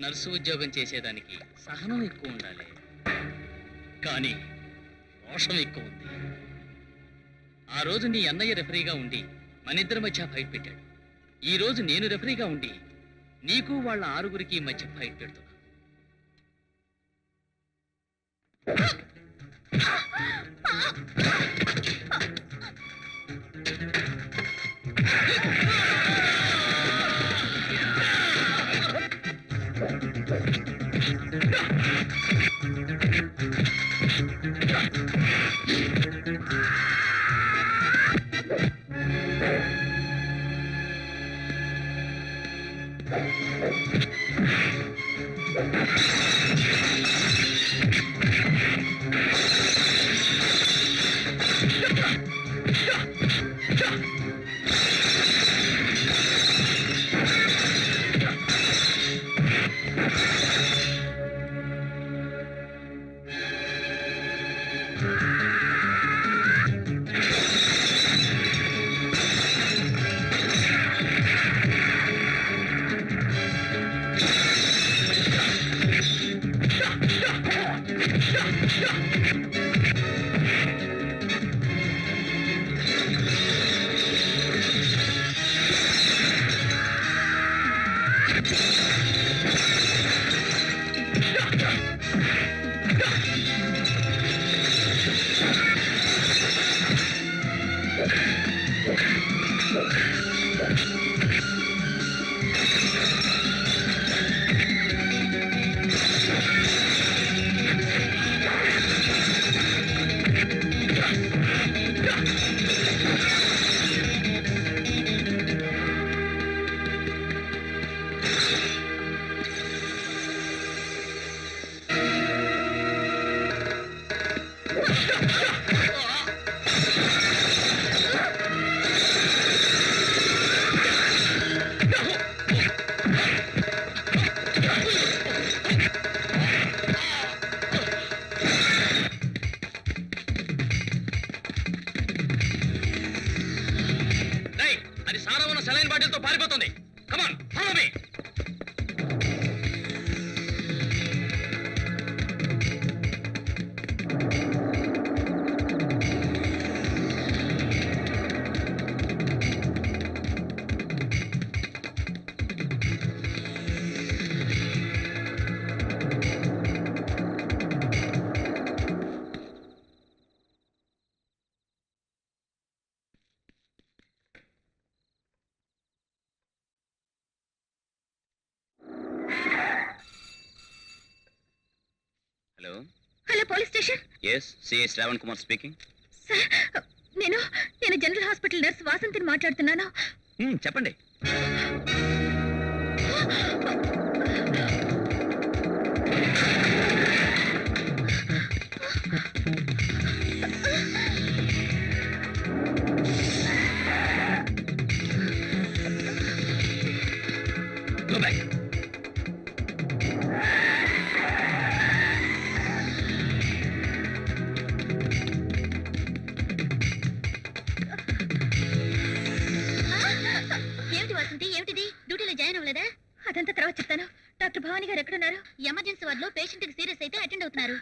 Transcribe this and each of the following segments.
Nurse ఉద్యోగం చేసేదానికి సహనం ఎక్కువ ఉండాలి, కానీ రోషం ఎక్కువ ఉంది. ఆ రోజు నీ అన్నయ్య రెఫరీగా ఉండి మనిద్దరి మధ్య ఫైట్ పెట్టాడు. ఈ రోజు నేను రెఫరీగా ఉండి నీకు వాళ్ళ ఆరుగురికి మధ్య ఫైట్ పెడుతున్నా. సెలైన్ బాటిల్తో పారిపోతుంది. Come on follow me. Hello hello police station. yes CI Shravan Kumar speaking. Sir నేను జనరల్ హాస్పిటల్ నర్స్ వాసంతిని మాట్లాడుతున్నాను. చెప్పండి. Go back. ఏమిటి వాసంతి, ఏమిటిది? డ్యూటీలో జాయిన్ అవ్వలేదా? అదంతా తర్వాత చెప్తాను. డాక్టర్ భవానీ గారు ఎక్కడున్నారు? ఎమర్జెన్సీ వార్డులో పేషెంట్ కి సీరియస్ అయితే అటెండ్ అవుతున్నారు.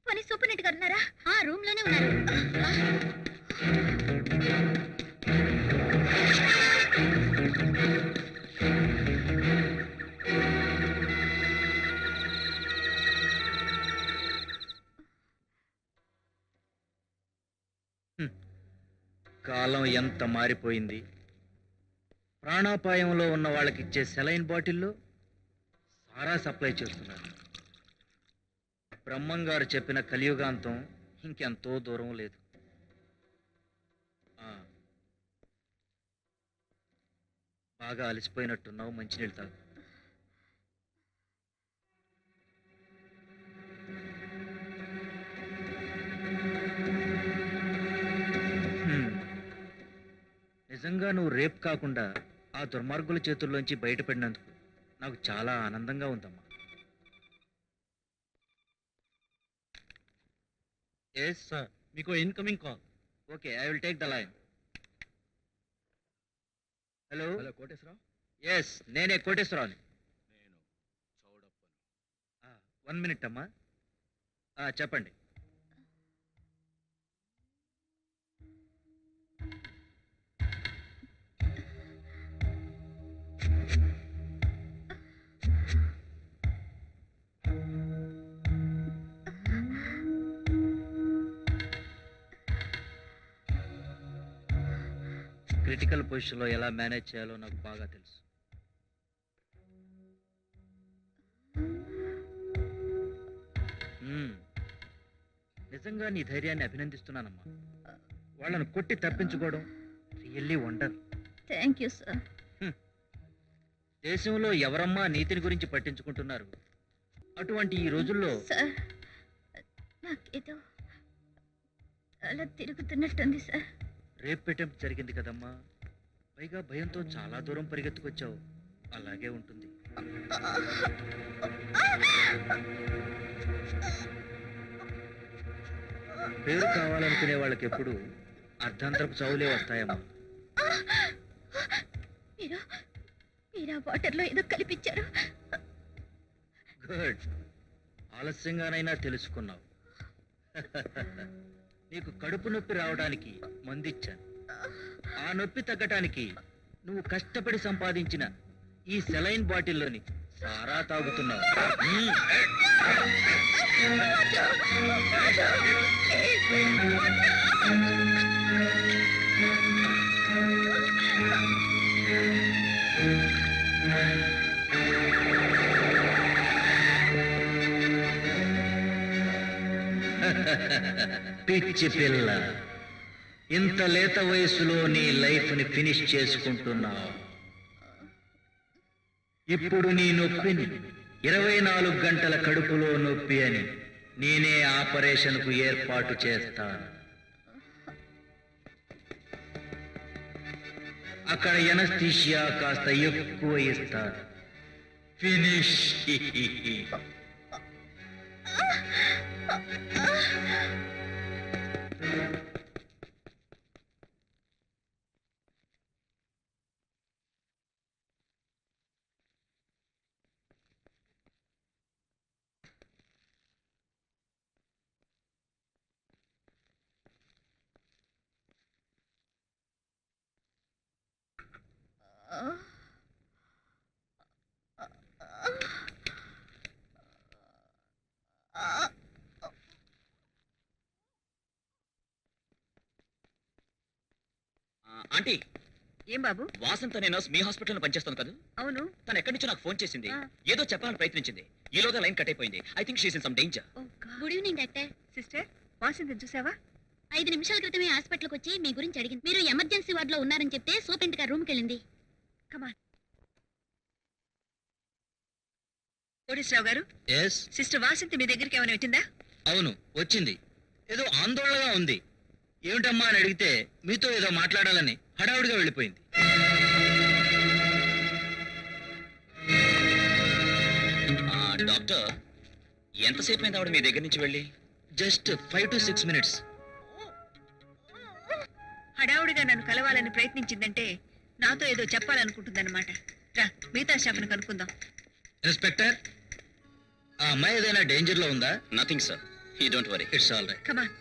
పని సూపరింటెండెంట్ గారు ఉన్నారా? ఆ రూమ్ లోనే ఉన్నారు. కాలం ఎంత మారిపోయింది. ప్రాణాపాయంలో ఉన్న వాళ్ళకి ఇచ్చే సెలైన్ బాటిల్లో సారా సప్లై చేస్తున్నారు. బ్రహ్మం గారు చెప్పిన కలియుగాంతం ఇంకెంతో దూరం లేదు. బాగా అలసిపోయినట్టున్నావు, మంచినీళ్ళు తాగు. నిజంగా నువ్వు రేప్ కాకుండా ఆ దుర్మార్గుల చేతుల్లోంచి బయటపడినందుకు నాకు చాలా ఆనందంగా ఉందమ్మా. ఎస్ సార్, మీకు incoming call. Okay, I will take the line. Hello hello Koteswararao. Yes, నేనే కోటేశ్వరరావుని. నేను చౌడప్ప. 1 minute అమ్మా. చెప్పండి. క్రిటికల్ పొజిషన్లో ఎలా మేనేజ్ చేయాలో నాకు బాగా తెలుసు. నిజంగా నీ ధైర్యాన్ని అభినందిస్తున్నానమ్మా. వాళ్ళను కొట్టి తప్పించుకోవడం really wonder. Thank you sir. దేశంలో ఎవరమ్మా నీతిని గురించి పట్టించుకుంటున్నారు? అటువంటి ఈ రోజుల్లో సార్ నాకేదో అలా తిరుగుతున్నట్టుంది సార్. రేప్ అటెంప్ట్ జరిగింది కదమ్మా, పైగా భయంతో చాలా దూరం పరిగెత్తుకొచ్చావు. అలాగే ఉంటుంది. పేరు కావాలనుకునే వాళ్ళకి ఎప్పుడు అర్ధాంతరపు చావులే వస్తాయమ్మా. మీరు మీరు ఆ వాటర్లో ఏదో కల్పించారు. గుడ్, ఆలస్యంగానైనా తెలుసుకున్నావు. నీకు కడుపు నొప్పి రావడానికి మందిచ్చాను. ఆ నొప్పి తగ్గటానికి నువ్వు కష్టపడి సంపాదించిన ఈ సెలైన్ బాటిల్లోని సారా తాగుతున్నావు. పిచ్చి పిల్ల, ఇంత లేత వయసులో నీ లైఫ్ ని ఫినిష్ చేసుకుంటున్నావు. ఇప్పుడు నీ నొప్పిని 24 గంటల కడుపులో నొప్పి అని నేనే ఆపరేషన్ కు ఏర్పాటు చేస్తాను. అక్కడ ఎనస్థీషియా కాస్త ఎక్కువ ఇస్తారు. ఫినిష్. ఆంటీ, ఏం బాబు? వాసంత అనే నర్స్ మీ హాస్పిటల్లో పనిచేస్తాను కదా? అవును. తను ఎక్కడి నుంచో నాకు ఫోన్ చేసింది. ఆ. ఏదో చెప్పాలని ప్రయత్నించింది. ఈలోగా లైన్ కట్ అయిపోయింది. I think she's in some danger. Good evening doctor. Sister, వాసింది చూసావా? 5 నిమిషాల క్రితమే హాస్పిటల్కి వచ్చి మీ గురించి అడిగింది. మీరు ఎమర్జెన్సీ వార్డులో ఉన్నారని చెప్తే సూపరింట్ గారు రూమ్కి వెళ్ళింది. కమాన్. కోటేశ్వరరావు గారు, ఎస్. సిస్టర్ వాసింతి మీ దగ్గరికి ఏమైనా వచ్చిందా? అవును, వచ్చింది. ఏదో ఆందోళనగా ఉంది. ఏమిటమ్మా అని అడిగితే మీతో ఏదో మాట్లాడాలని హడావుడిగా వెళ్ళిపోయింది. డాక్టర్, ఎంతసేపు అయింది ఆవిడ మీ దగ్గర నుంచి వెళ్ళి? Just 5 to 6 minutes. హడావుడిగా నన్ను కలవాలని ప్రయత్నించిందంటే నాతో ఏదో చెప్పాలనుకుంటుందన్నమాట. రా, మిగతా స్టాఫ్ను కనుక్కుందాం. ఇన్స్పెక్టర్, ఆ అమ్మాయి ఏదైనా డేంజర్ లో ఉందా? Nothing sir, you don't worry. It's all right. Come on.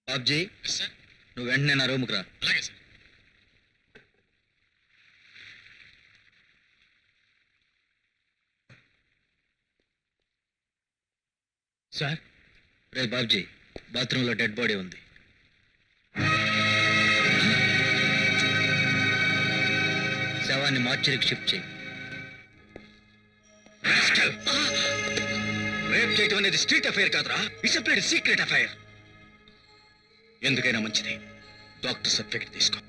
Babji, నువ్వు వెంటనే నా రూమ్కి రా. అలాగే సార్. సార్, రే బాబ్జీ, బాత్రూంలో డెడ్ బాడీ ఉంది. శవాన్ని మార్చరికి షిఫ్ట్ చేయి. రేప్ చేయటం అనేది స్ట్రీట్ అఫైర్ కాదురా, ఇట్స్ అ సీక్రెట్ అఫైర్. ఎందుకైనా మంచిది డాక్టర్ సర్టిఫికెట్ తీసుకో.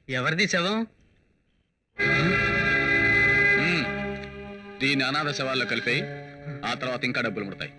ఎవరిది శవం? దీన్ని అనాథ శవాల్లో కలిపి ఆ తర్వాత ఇంకా డబ్బులు ముడతాయి.